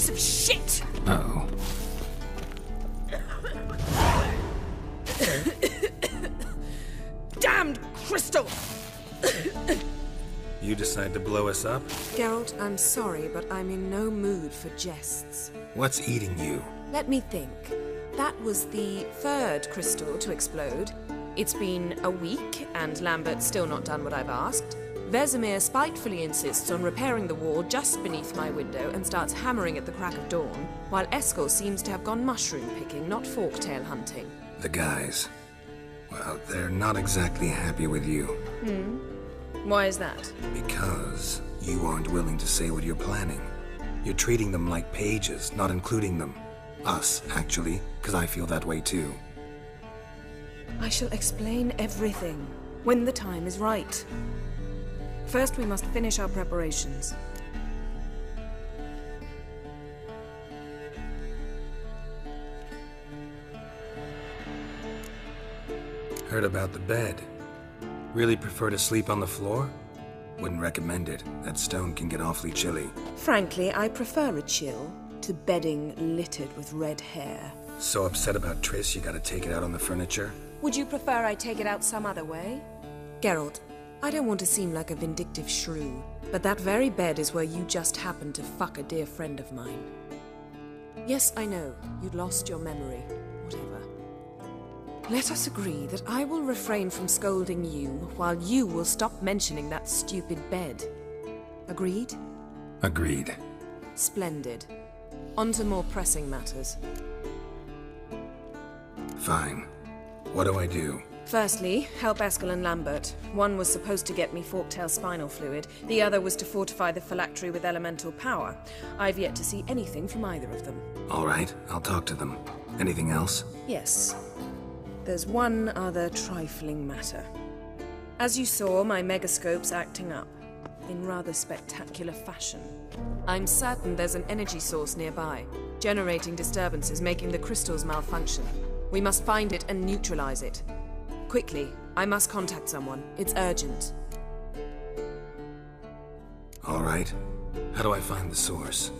piece of shit! Uh-oh. Damned crystal! You decide to blow us up? Geralt, I'm sorry, but I'm in no mood for jests. What's eating you? Let me think. That was the third crystal to explode. It's been a week, and Lambert's still not done what I've asked. Vesemir spitefully insists on repairing the wall just beneath my window and starts hammering at the crack of dawn, while Eskel seems to have gone mushroom picking, not forktail hunting. The guys. Well, they're not exactly happy with you. Why is that? Because you aren't willing to say what you're planning. You're treating them like pages, not including them. Us, actually, because I feel that way too. I shall explain everything when the time is right. First, we must finish our preparations. Heard about the bed. Really prefer to sleep on the floor? Wouldn't recommend it. That stone can get awfully chilly. Frankly, I prefer a chill to bedding littered with red hair. So upset about Triss, you gotta take it out on the furniture? Would you prefer I take it out some other way? Geralt, I don't want to seem like a vindictive shrew, but that very bed is where you just happened to fuck a dear friend of mine. Yes, I know, you'd lost your memory. Whatever. Let us agree that I will refrain from scolding you, while you will stop mentioning that stupid bed. Agreed? Agreed. Splendid. On to more pressing matters. Fine. What do I do? Firstly, help Eskel and Lambert. One was supposed to get me forktail spinal fluid, the other was to fortify the phylactery with elemental power. I've yet to see anything from either of them. All right, I'll talk to them. Anything else? Yes. There's one other trifling matter. As you saw, my Megascope's acting up, in rather spectacular fashion. I'm certain there's an energy source nearby, generating disturbances, making the crystals malfunction. We must find it and neutralize it. Quickly, I must contact someone. It's urgent. All right. How do I find the source?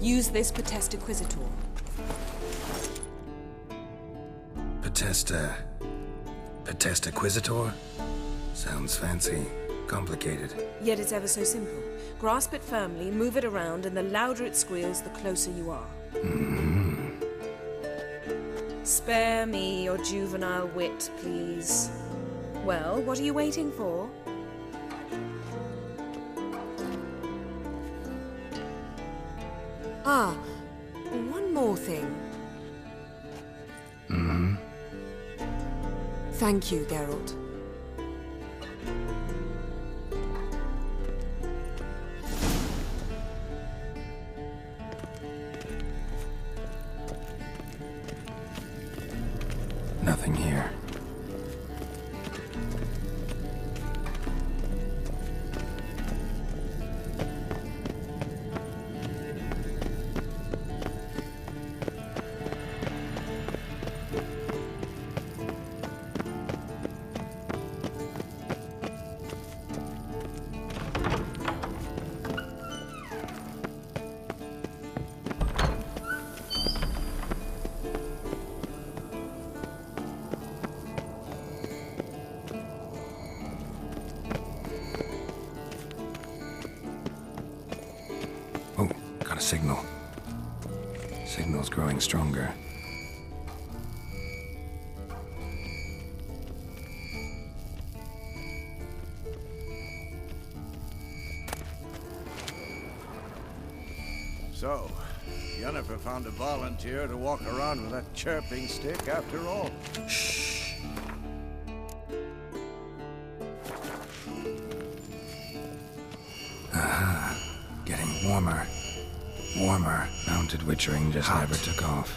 Use this Potest Acquisitor. Potest Acquisitor? Sounds fancy. Complicated. Yet it's ever so simple. Grasp it firmly, move it around, and the louder it squeals, the closer you are. Spare me your juvenile wit, please. Well, what are you waiting for? Ah, one more thing. Thank you, Geralt. Nothing here. Oh, got a signal. Signal's growing stronger. So, Yennefer found a volunteer to walk around with that chirping stick after all. Shh. Aha. Getting warmer. Warmer. Mounted witchering just never took off.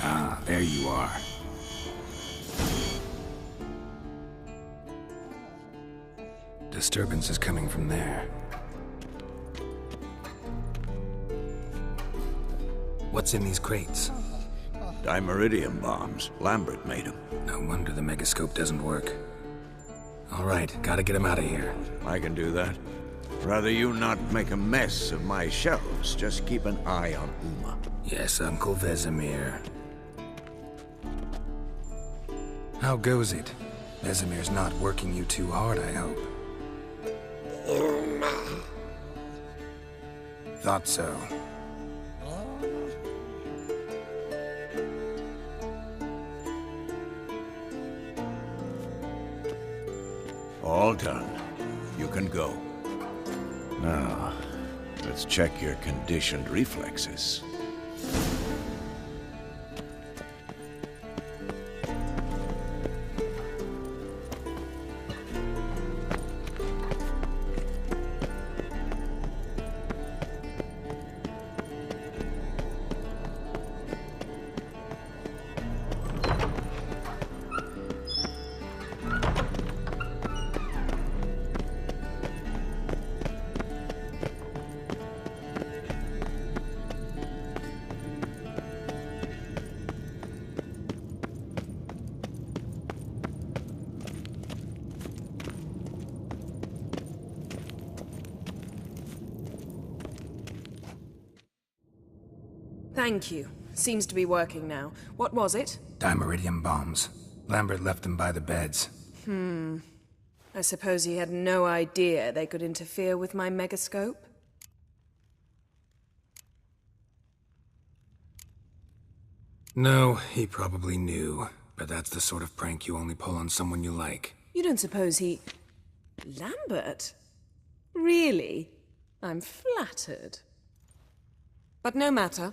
Ah, there you are. Disturbance is coming from there. What's in these crates? Dimeridium bombs. Lambert made them. No wonder the Megascope doesn't work. All right, gotta get him out of here. I can do that. Rather you not make a mess of my shelves. Just keep an eye on Uma. Yes, Uncle Vesemir. How goes it? Vesemir's not working you too hard, I hope. Thought so. All done. You can go. Now, let's check your conditioned reflexes. Thank you. Seems to be working now. What was it? Dimeridium bombs. Lambert left them by the beds. I suppose he had no idea they could interfere with my Megascope? No, he probably knew. But that's the sort of prank you only pull on someone you like. You don't suppose he... Lambert? Really? I'm flattered. But no matter.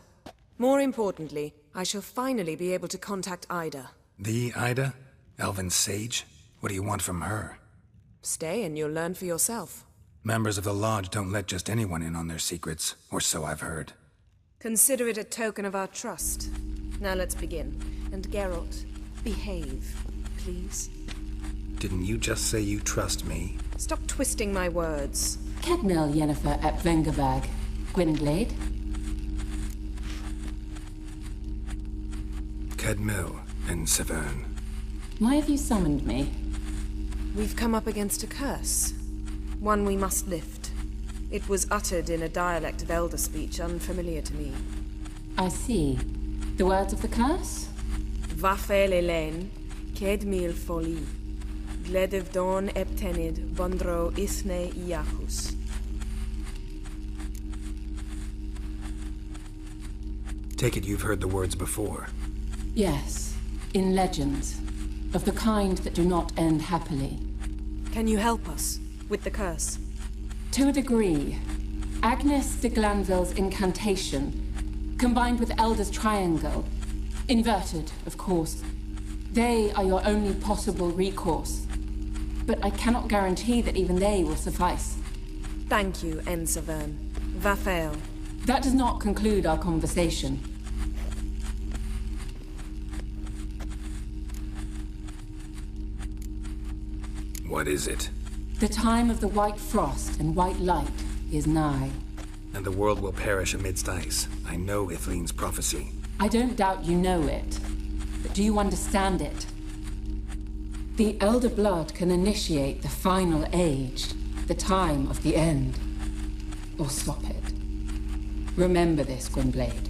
More importantly, I shall finally be able to contact Ida. The Ida? Elven sage? What do you want from her? Stay and you'll learn for yourself. Members of the Lodge don't let just anyone in on their secrets, or so I've heard. Consider it a token of our trust. Now let's begin. And Geralt, behave, please. Didn't you just say you trust me? Stop twisting my words. Cadmel Yennefer at Vengerberg. Gwynblade? Cadmel and Severn. Why have you summoned me? We've come up against a curse. One we must lift. It was uttered in a dialect of Elder speech unfamiliar to me. I see. The words of the curse? Vafel Elaine, Ked mil foli, Gledev don eptenid, Bondro isne iachus. Take it you've heard the words before. Yes. In legends. Of the kind that do not end happily. Can you help us with the curse? To a degree. Agnes de Glanville's incantation, combined with Elder's triangle, inverted, of course. They are your only possible recourse. But I cannot guarantee that even they will suffice. Thank you, Severn. Vafel. That does not conclude our conversation. What is it? The time of the white frost and white light is nigh. And the world will perish amidst ice. I know Ithleen's prophecy. I don't doubt you know it. But do you understand it? The Elder Blood can initiate the final age, the time of the end. Or stop it. Remember this, Gwynblade.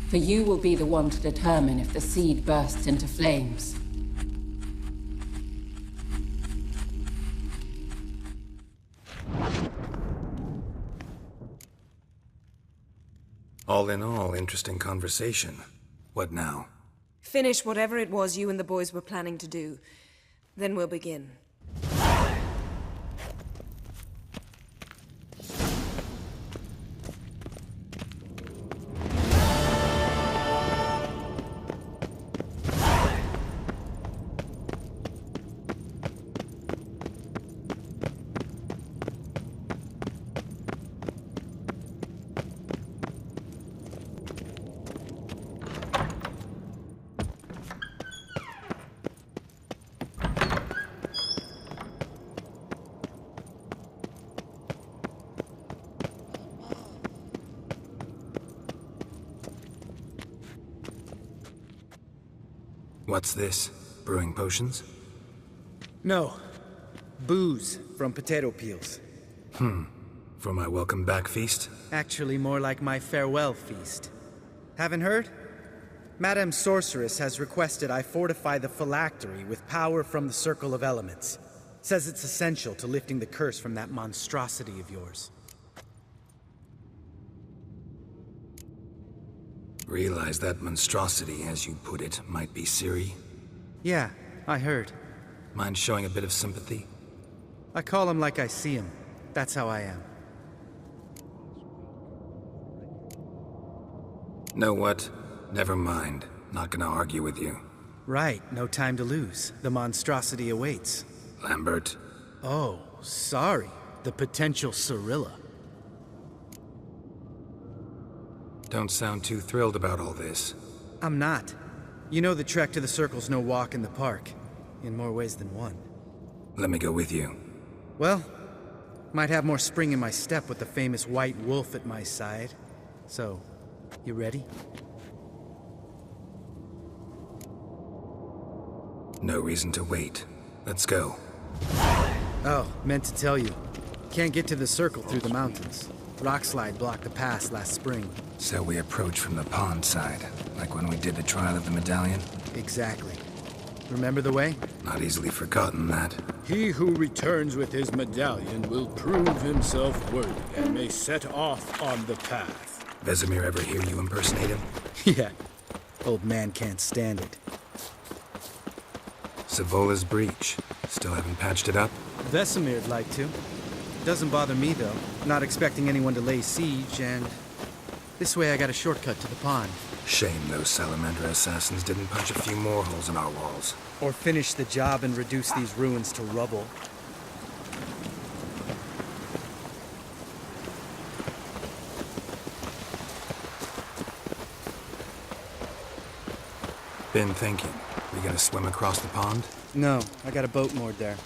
For you will be the one to determine if the seed bursts into flames. All in all, interesting conversation. What now? Finish whatever it was you and the boys were planning to do. Then we'll begin. What's this? Brewing potions? No. Booze from potato peels. For my welcome back feast? Actually, more like my farewell feast. Haven't heard? Madame Sorceress has requested I fortify the phylactery with power from the Circle of Elements. Says it's essential to lifting the curse from that monstrosity of yours. Realize that monstrosity, as you put it, might be Ciri? Yeah, I heard. Mind showing a bit of sympathy? I call him like I see him. That's how I am. Know what? Never mind. Not gonna argue with you. Right, no time to lose. The monstrosity awaits. Lambert. Oh, sorry. The potential Cirilla. Don't sound too thrilled about all this. I'm not. You know the trek to the Circle's no walk in the park. In more ways than one. Let me go with you. Well, might have more spring in my step with the famous White Wolf at my side. So, you ready? No reason to wait. Let's go. Oh, meant to tell you. Can't get to the Circle through the mountains. Rockslide blocked the pass last spring. So we approach from the pond side, like when we did the trial of the medallion? Exactly. Remember the way? Not easily forgotten, that. He who returns with his medallion will prove himself worthy and may set off on the path. Vesemir ever hear you impersonate him? Yeah. Old man can't stand it. Savola's breach. Still haven't patched it up? Vesemir'd like to. Doesn't bother me, though. Not expecting anyone to lay siege, and... this way I got a shortcut to the pond. Shame those Salamander assassins didn't punch a few more holes in our walls. Or finish the job and reduce these ruins to rubble. Been thinking. We gonna swim across the pond? No, I got a boat moored there.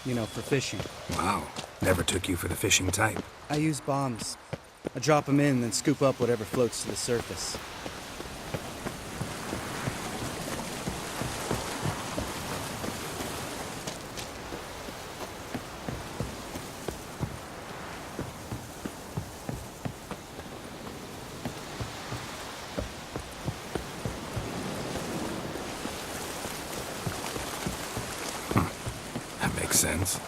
You know, for fishing. Wow. Never took you for the fishing type. I use bombs. I drop them in, then scoop up whatever floats to the surface. That makes sense.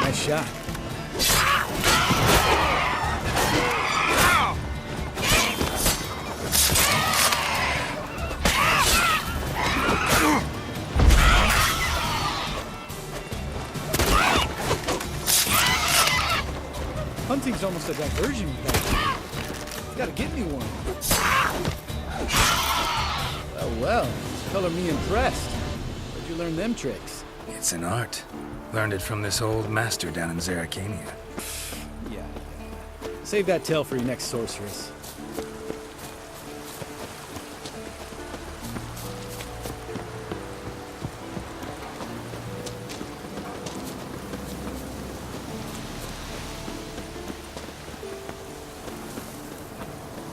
Nice shot. Hunting's almost a diversion back. Gotta get me one. Well, color me impressed. Where'd you learn them tricks? It's an art. Learned it from this old master down in Zerrikania. Yeah. Save that tale for your next sorceress.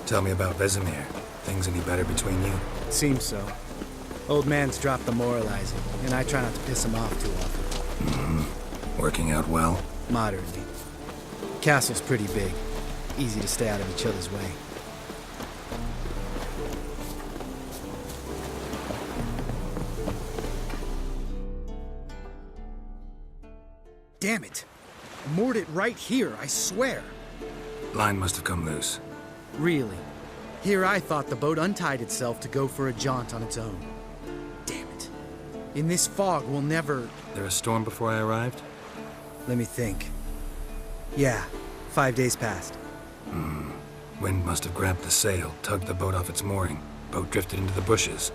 Tell me about Vesemir. Things any better between you? Seems so. Old man's dropped the moralizing, and I try not to piss him off too often. Working out well? Moderately. Castle's pretty big. Easy to stay out of each other's way. Damn it! Moored it right here, I swear! Line must have come loose. Really? Here I thought the boat untied itself to go for a jaunt on its own. Damn it. In this fog, we'll never... There a storm before I arrived? Let me think. Yeah, 5 days passed. Wind must have grabbed the sail, tugged the boat off its mooring. Boat drifted into the bushes.